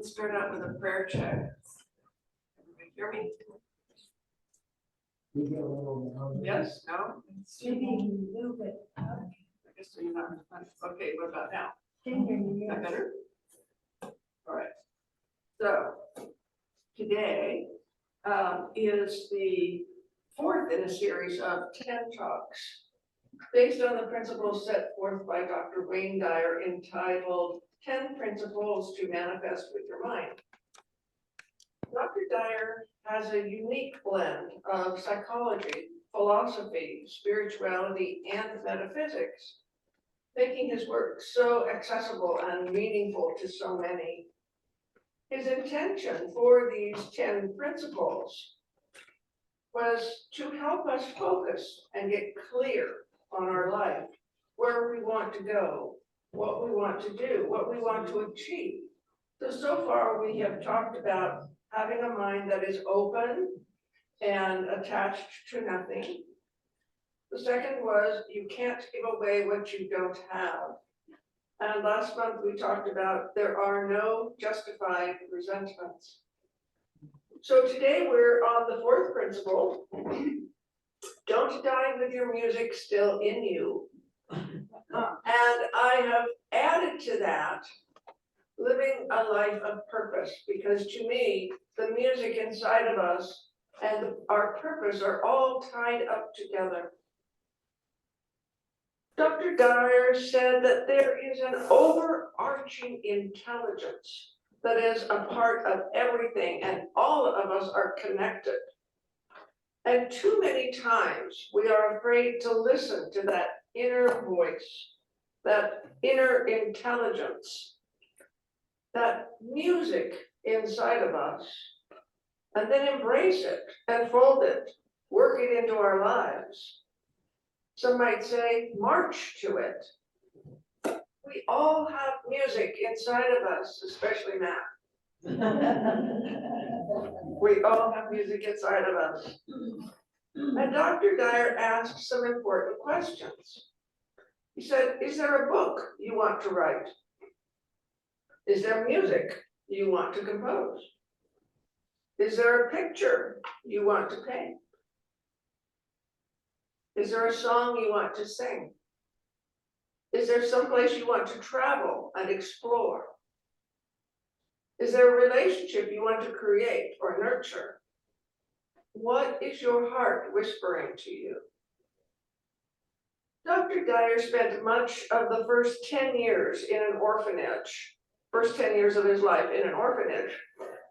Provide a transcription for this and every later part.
Let's start out with a prayer check. Everybody hear me? Yes, no? Maybe move it up. I guess you're not. Okay, what about now? Can hear you, Is that yes. better? All right. So today is the fourth in a series of 10 talks based on the principles set forth by Dr. Wayne Dyer entitled 10 Principles to Manifest with Your Mind. Dr. Dyer has a unique blend of psychology, philosophy, spirituality, and metaphysics, making his work so accessible and meaningful to so many. His intention for these 10 principles was to help us focus and get clear on our life, where we want to go, what we want to do, what we want to achieve. So far we have talked about having a mind that is open and attached to nothing. The second was you can't give away what you don't have. And last month we talked about there are no justified resentments. So today we're on the fourth principle. Don't die with your music still in you. And I have added to that living a life of purpose, because to me, the music inside of us and our purpose are all tied up together. Dr. Dyer said that there is an overarching intelligence that is a part of everything, and all of us are connected. And too many times we are afraid to listen to that inner voice, that inner intelligence, that music inside of us, and then embrace it and fold it, work it into our lives. Some might say, march to it. We all have music inside of us, especially Matt. We all have music inside of us. And Dr. Dyer asked some important questions. He said, is there a book you want to write? Is there music you want to compose? Is there a picture you want to paint? Is there a song you want to sing? Is there someplace you want to travel and explore? Is there a relationship you want to create or nurture? What is your heart whispering to you? Dr. Dyer spent much of the first 10 years in an orphanage, first 10 years of his life in an orphanage,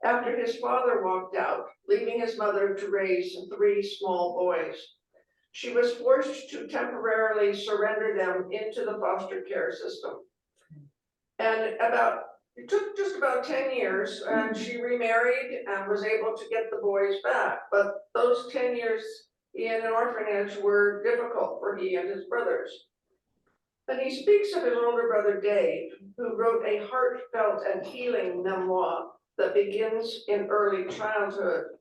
after his father walked out, leaving his mother to raise 3 small boys. She was forced to temporarily surrender them into the foster care system. And it took just about 10 years, and she remarried and was able to get the boys back. But those 10 years in an orphanage were difficult for he and his brothers. And he speaks of his older brother, Dave, who wrote a heartfelt and healing memoir that begins in early childhood.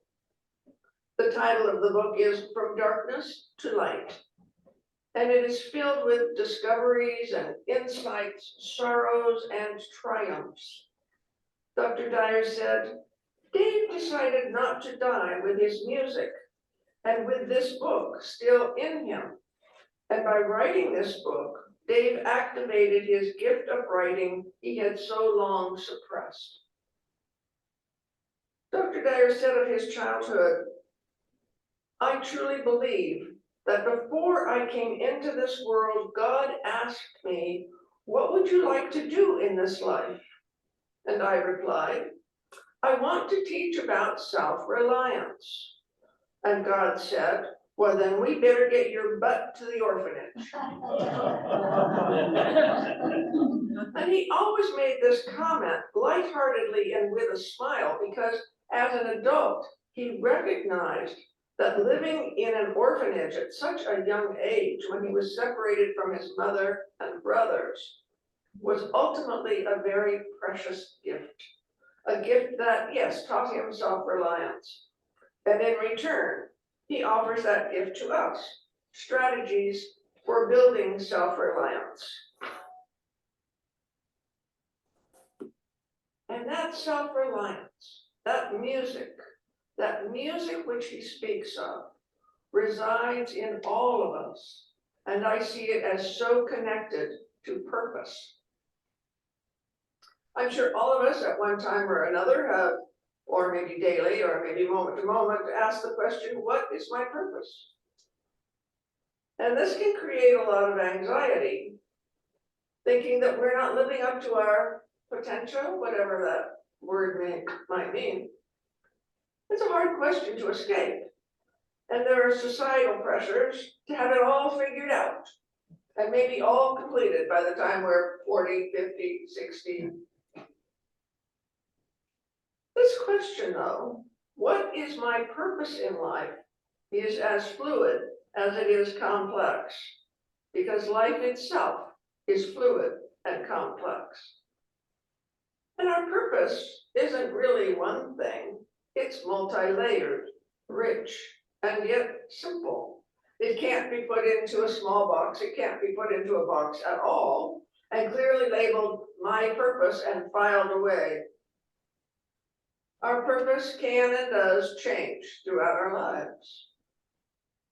The title of the book is From Darkness to Light, and it is filled with discoveries and insights, sorrows and triumphs. Dr. Dyer said, Dave decided not to die with his music and with this book still in him. And by writing this book, Dave activated his gift of writing he had so long suppressed. Dr. Dyer said of his childhood, I truly believe that before I came into this world, God asked me, what would you like to do in this life? And I replied, I want to teach about self-reliance. And God said, well, then we better get your butt to the orphanage. And he always made this comment lightheartedly and with a smile, because as an adult, he recognized that living in an orphanage at such a young age, when he was separated from his mother and brothers, was ultimately a very precious gift. A gift that, yes, taught him self-reliance. And in return, he offers that gift to us, strategies for building self-reliance. And And that self-reliance, that music which he speaks of, resides in all of us. And I see it as so connected to purpose. I'm sure all of us at one time or another have, or maybe daily, or maybe moment to moment, ask the question, what is my purpose? And this can create a lot of anxiety, thinking that we're not living up to our potential, whatever that word might mean. It's a hard question to escape. And there are societal pressures to have it all figured out and maybe all completed by the time we're 40, 50, 60. This question though, what is my purpose in life, is as fluid as it is complex, because life itself is fluid and complex. And our purpose isn't really one thing, it's multi-layered, rich, and yet simple. It can't be put into a small box, it can't be put into a box at all, and clearly labeled my purpose and filed away. Our purpose can and does change throughout our lives,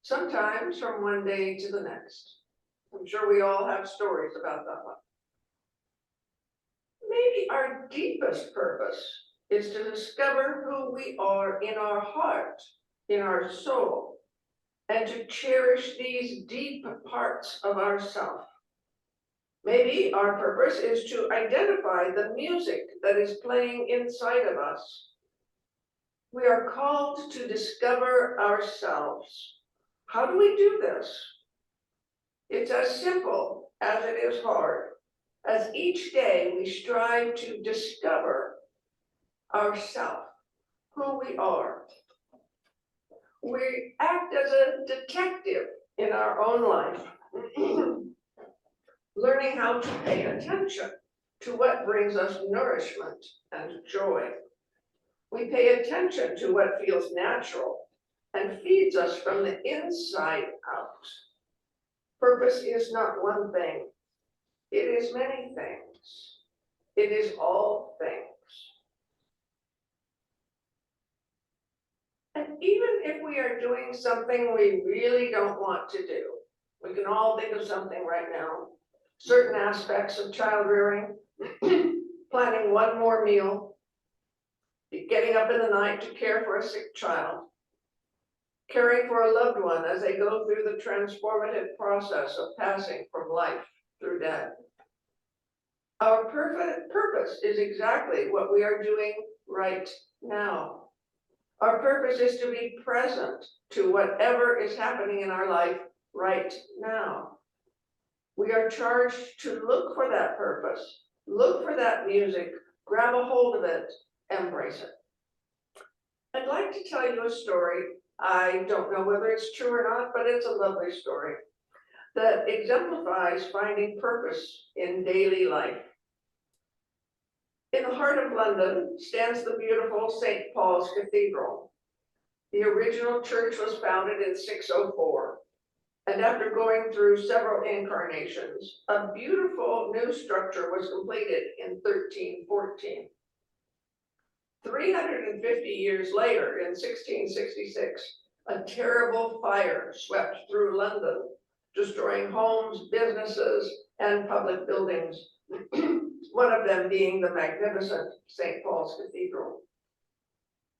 sometimes from one day to the next. I'm sure we all have stories about that one. Maybe our deepest purpose is to discover who we are in our heart, in our soul, and to cherish these deep parts of ourself. Maybe our purpose is to identify the music that is playing inside of us. We are called to discover ourselves. How do we do this? It's as simple as it is hard, as each day we strive to discover ourselves, who we are. We act as a detective in our own life, learning how to pay attention to what brings us nourishment and joy. We pay attention to what feels natural and feeds us from the inside out. Purpose is not one thing. It is many things. It is all things. And even if we are doing something we really don't want to do, we can all think of something right now, certain aspects of child rearing, planning one more meal, getting up in the night to care for a sick child, caring for a loved one as they go through the transformative process of passing from life through death. Our purpose is exactly what we are doing right now. Our purpose is to be present to whatever is happening in our life right now. We are charged to look for that purpose, look for that music, grab a hold of it, embrace it. I'd like to tell you a story. I don't know whether it's true or not, but it's a lovely story that exemplifies finding purpose in daily life. In the heart of London stands the beautiful St. Paul's Cathedral. The original church was founded in 604, and after going through several incarnations, a beautiful new structure was completed in 1314. 350 years later, in 1666, a terrible fire swept through London, destroying homes, businesses, and public buildings, one of them being the magnificent St. Paul's Cathedral.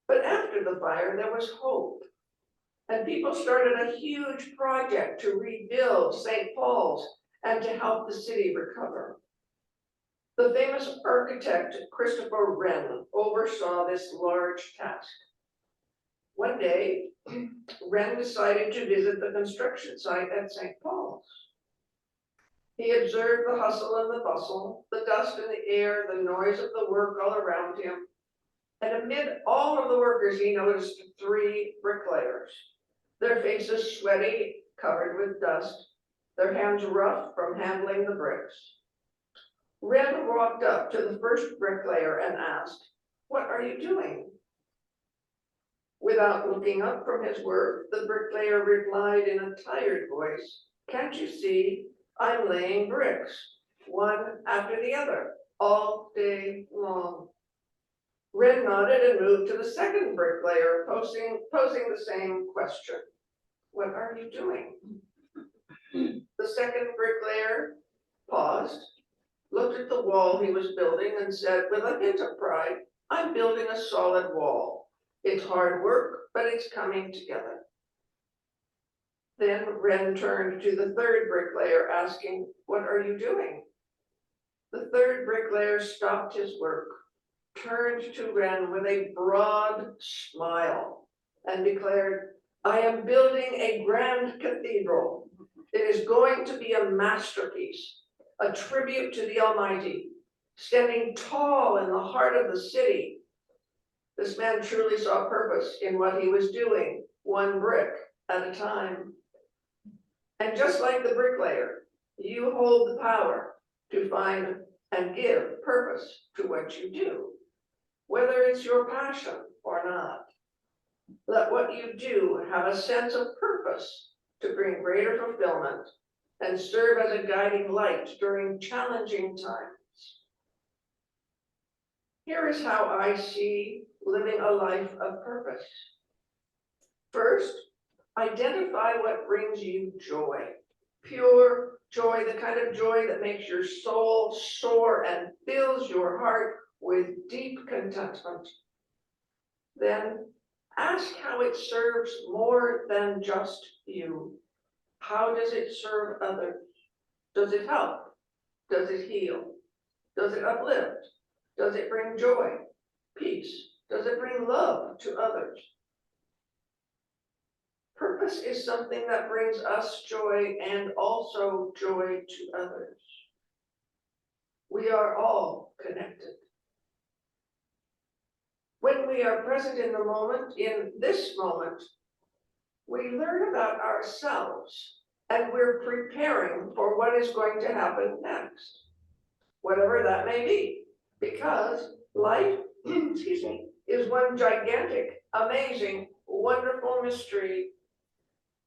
But after the fire, there was hope, and people started a huge project to rebuild St. Paul's and to help the city recover. The famous architect Christopher Wren oversaw this large task. One day, Wren decided to visit the construction site at St. Paul's. He observed the hustle and the bustle, the dust in the air, the noise of the work all around him. And amid all of the workers, he noticed 3 bricklayers, their faces sweaty, covered with dust, their hands rough from handling the bricks. Wren walked up to the first bricklayer and asked, "What are you doing?" Without looking up from his work, the bricklayer replied in a tired voice, "Can't you see? I'm laying bricks, one after the other, all day long." Ren nodded and moved to the second bricklayer, posing the same question. What are you doing? The second bricklayer paused, looked at the wall he was building and said with a hint of pride, I'm building a solid wall. It's hard work, but it's coming together. Then Ren turned to the third bricklayer asking, what are you doing? The third bricklayer stopped his work, turned to Ren with a broad smile and declared, I am building a grand cathedral. It is going to be a masterpiece, a tribute to the Almighty, standing tall in the heart of the city. This man truly saw purpose in what he was doing, one brick at a time. And just like the bricklayer, you hold the power to find and give purpose to what you do, whether it's your passion or not. Let what you do have a sense of purpose to bring greater fulfillment and serve as a guiding light during challenging times. Here is how I see living a life of purpose. First, identify what brings you joy. Pure joy, the kind of joy that makes your soul soar and fills your heart with deep contentment. Then ask how it serves more than just you. How does it serve others? Does it help? Does it heal? Does it uplift? Does it bring joy, peace? Does it bring love to others? Purpose is something that brings us joy and also joy to others. We are all connected. When we are present in the moment, in this moment, we learn about ourselves and we're preparing for what is going to happen next, whatever that may be, because life, excuse me, is one gigantic, amazing, wonderful mystery.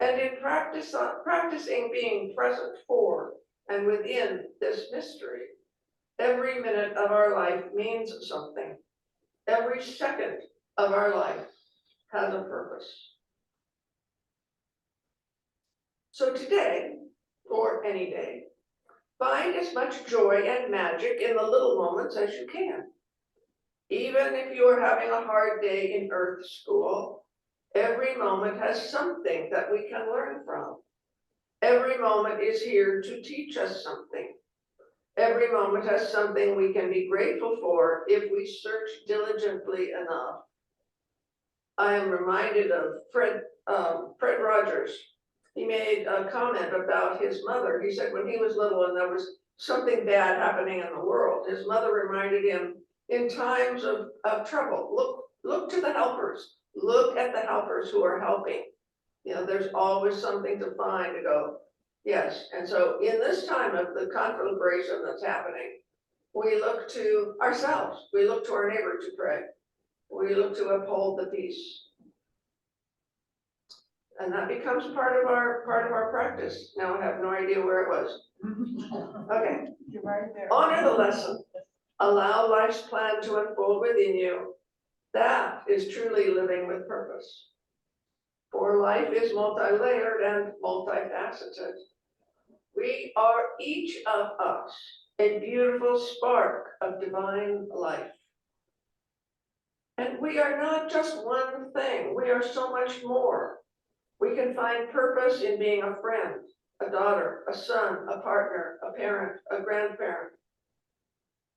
And in practicing being present for and within this mystery, every minute of our life means something. Every second of our life has a purpose. So today, or any day, find as much joy and magic in the little moments as you can. Even if you are having a hard day in Earth School, every moment has something that we can learn from. Every moment is here to teach us something. Every moment has something we can be grateful for if we search diligently enough. I am reminded of Fred Rogers. He made a comment about his mother. He said when he was little and there was something bad happening in the world, his mother reminded him, in times of trouble, look to the helpers. Look at the helpers who are helping. You know, there's always something to find to go, yes. And so in this time of the conflagration that's happening, we look to ourselves. We look to our neighbor to pray. We look to uphold the peace. And that becomes part of our practice. Now I have no idea where it was. Okay. You're right there. Honor the lesson. Allow life's plan to unfold within you. That is truly living with purpose. For life is multi-layered and multifaceted. We are each of us a beautiful spark of divine life. And we are not just one thing, we are so much more. We can find purpose in being a friend, a daughter, a son, a partner, a parent, a grandparent.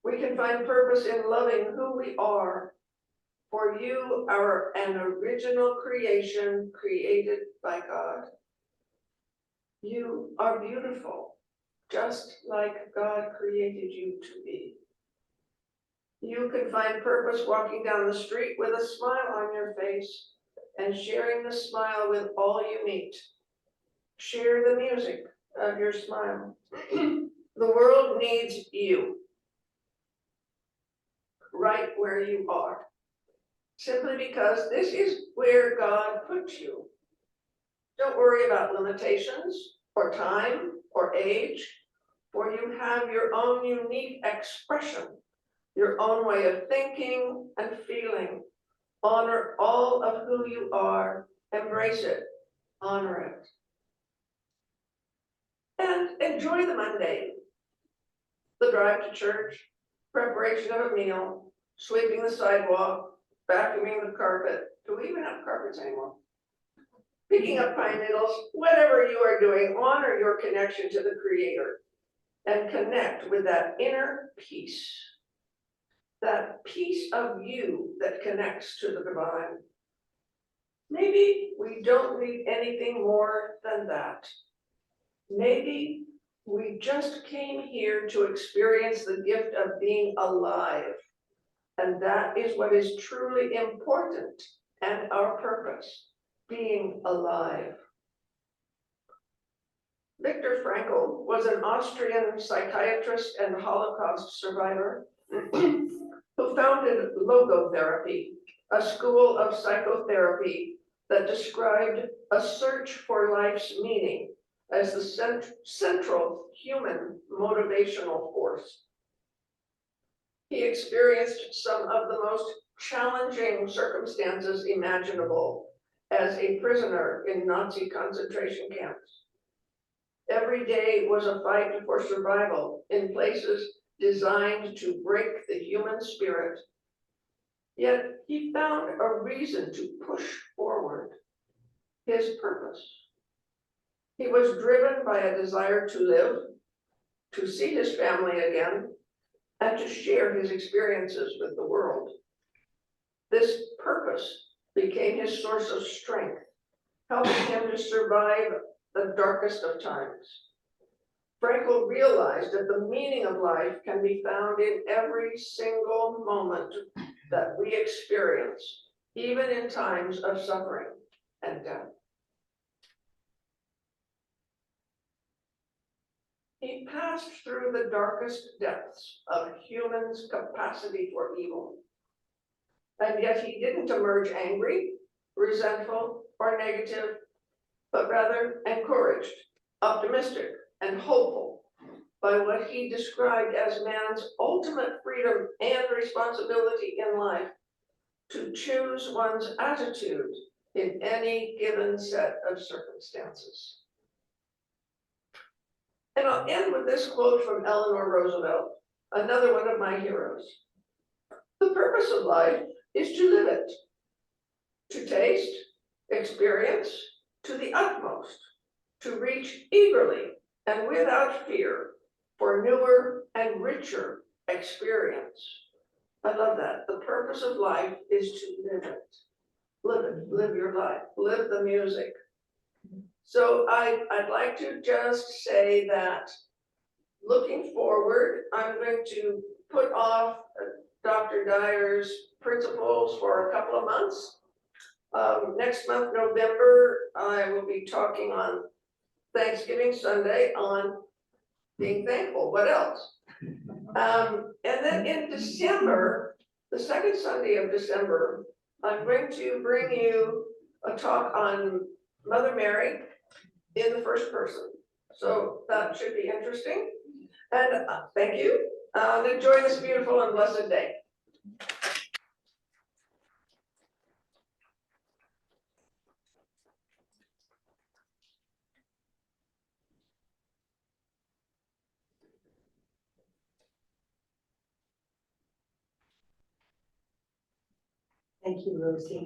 We can find purpose in loving who we are. For you are an original creation created by God. You are beautiful, just like God created you to be. You can find purpose walking down the street with a smile on your face and sharing the smile with all you meet. Share the music of your smile. The world needs you, right where you are, simply because this is where God put you. Don't worry about limitations or time or age, for you have your own unique expression your own way of thinking and feeling. Honor all of who you are, embrace it, honor it. And enjoy the mundane. The drive to church, preparation of a meal, sweeping the sidewalk, vacuuming the carpet. Do we even have carpets anymore? Picking up pine needles, whatever you are doing, honor your connection to the Creator and connect with that inner peace. That piece of you that connects to the divine. Maybe we don't need anything more than that. Maybe we just came here to experience the gift of being alive. And that is what is truly important and our purpose, being alive. Viktor Frankl was an Austrian psychiatrist and Holocaust survivor who founded logotherapy, a school of psychotherapy that described a search for life's meaning as the central human motivational force. He experienced some of the most challenging circumstances imaginable as a prisoner in Nazi concentration camps. Every day was a fight for survival in places designed to break the human spirit. Yet he found a reason to push forward, his purpose. He was driven by a desire to live, to see his family again, and to share his experiences with the world. This purpose became his source of strength, helping him to survive the darkest of times. Frankl realized that the meaning of life can be found in every single moment that we experience, even in times of suffering and death. He passed through the darkest depths of humans' capacity for evil. And yet he didn't emerge angry, resentful, or negative, but rather encouraged, optimistic, and hopeful by what he described as man's ultimate freedom and responsibility in life to choose one's attitude in any given set of circumstances. And I'll end with this quote from Eleanor Roosevelt, another one of my heroes. The purpose of life is to live it, to taste, experience to the utmost, to reach eagerly and without fear for newer and richer experience. I love that. The purpose of life is to live it. Live it, live your life, live the music. So I'd like to just say that looking forward, I'm going to put off Dr. Dyer's principles for a couple of months. Next month, November, I will be talking on Thanksgiving Sunday on being thankful. What else? And then in December, the second Sunday of December, I'm going to bring you a talk on Mother Mary in the first person. So that should be interesting. And thank you. Enjoy this beautiful and blessed day. Thank you, Rosie.